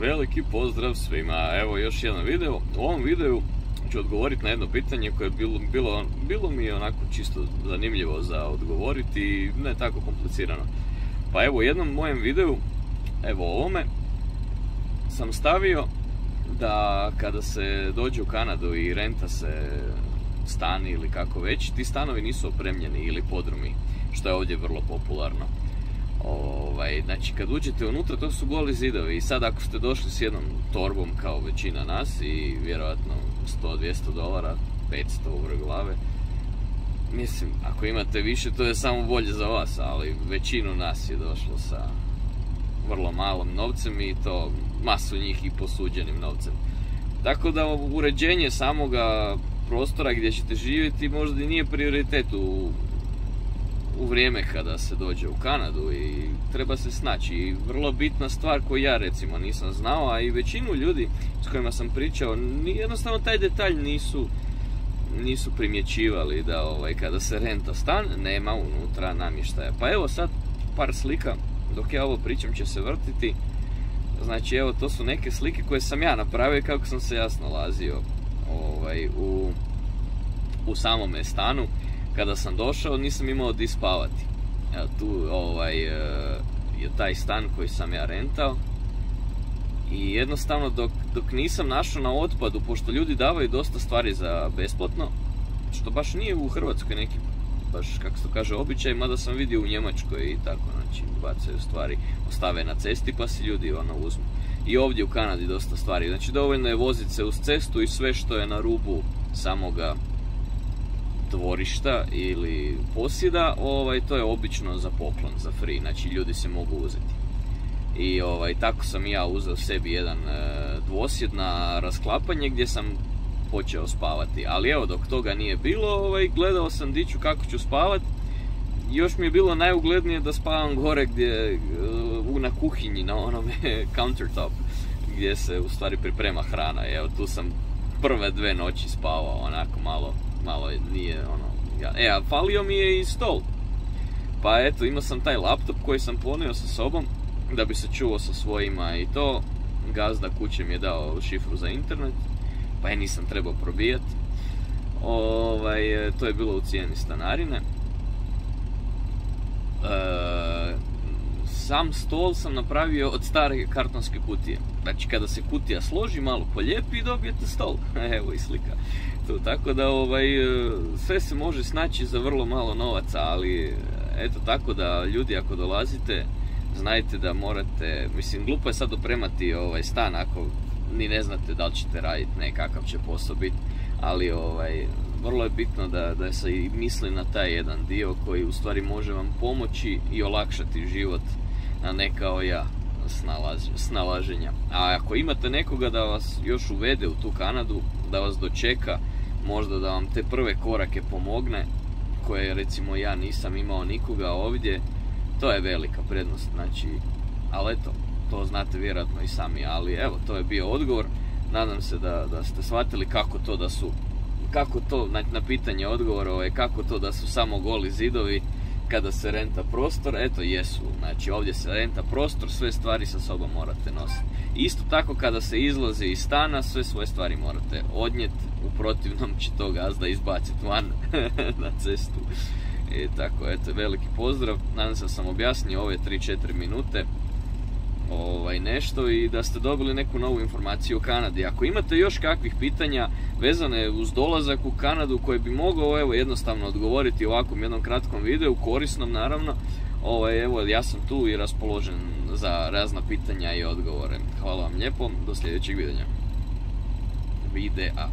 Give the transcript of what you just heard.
Veliki pozdrav svima, evo još jedan video. U ovom videu ću odgovoriti na jedno pitanje koje je bilo mi onako čisto zanimljivo za odgovoriti i ne tako komplicirano. Pa evo u jednom mojem videu, evo ovome, sam stavio da kada se dođe u Kanadu i renta se stan ili kako već, ti stanovi nisu opremljeni ili podrumi, što je ovdje vrlo popularno. Znači kad uđete unutra, to su goli zidovi i sad ako ste došli s jednom torbom kao većina nas i vjerojatno $100-200, 500 uvrh glave, mislim, ako imate više to je samo bolje za vas, ali većinu nas je došlo sa vrlo malom novcem i to masu njih i posuđenim novcem. Tako da uređenje samoga prostora gdje ćete živjeti možda i nije prioritet u vrijeme kada se dođe u Kanadu i treba se snaći. I vrlo bitna stvar koju ja recimo nisam znao, a i većinu ljudi s kojima sam pričao, jednostavno taj detalj nisu primjećivali da kada se renta stan nema unutra namještaja. Pa evo sad par slika, dok ja ovo pričam će se vrtiti. Znači evo to su neke slike koje sam ja napravio kako sam se ja snalazio u samome stanu. Kada sam došao nisam imao di spavati. Evo tu je taj stan koji sam ja rentao. I jednostavno dok nisam našao na otpadu, pošto ljudi davaju dosta stvari za besplatno, što baš nije u Hrvatskoj neki, baš kako se to kaže, običaj, mada sam vidio u Njemačkoj i tako, znači bacaju stvari, ostave na cesti pa si ljudi uzmu. I ovdje u Kanadi dosta stvari, znači dovoljno je voziti se uz cestu i sve što je na rubu samoga dvorišta ili posjeda, to je obično za poklon, za free, znači ljudi se mogu uzeti. I tako sam ja uzeo sebi jedan dvosjed na rasklapanje gdje sam počeo spavati. Ali evo dok toga nije bilo, gledao sam di ću, kako ću spavat. Još mi je bilo najuglednije da spavam gore na kuhinji, na onome countertop gdje se u stvari priprema hrana. Evo tu sam prve 2 noći spavao onako malo nije a falio mi je i stol. Pa eto, imao sam taj laptop koji sam ponio sa sobom da bi se čuo sa svojima i to. Gazda kuće mi je dao šifru za internet, pa je nisam trebao probijati. To je bilo u cijeni stanarine. Sam stol sam napravio od stare kartonske kutije. Znači kada se kutija složi, malo poljepi i dobijete stol. Evo i slika. Tako da sve se može snaći za vrlo malo novaca, ali eto tako da ljudi ako dolazite, znajte da morate, mislim glupo je sad opremati stan ako ni ne znate da li ćete raditi, kakav će posao biti, ali vrlo je bitno da se i misli na taj jedan dio koji u stvari može vam pomoći i olakšati život, a ne kao ja snalaženja. A ako imate nekoga da vas još uvede u tu Kanadu, da vas dočeka, možda da vam te prve korake pomogne, koje recimo ja nisam imao nikoga ovdje, to je velika prednost, znači, ali eto, to znate vjerojatno i sami, ali evo, to je bio odgovor. Nadam se da ste shvatili kako to, na pitanje odgovor, kako to da su samo goli zidovi kada se renta prostor. Eto, jesu, znači ovdje se renta prostor, sve stvari sa sobom morate nositi. Isto tako kada se izlazi iz stana, sve svoje stvari morate odnijeti, u protivnom će to gazda izbaciti van na cestu. I tako, eto, veliki pozdrav, nadam se da sam objasnio ove 3-4 minute nešto i da ste dobili neku novu informaciju o Kanadi. Ako imate još kakvih pitanja vezane uz dolazak u Kanadu koje bi mogao jednostavno odgovoriti u ovakvom jednom kratkom videu, korisnom naravno, evo ja sam tu i raspoložen za razna pitanja i odgovore. Hvala vam lijepo, do sljedećeg videa.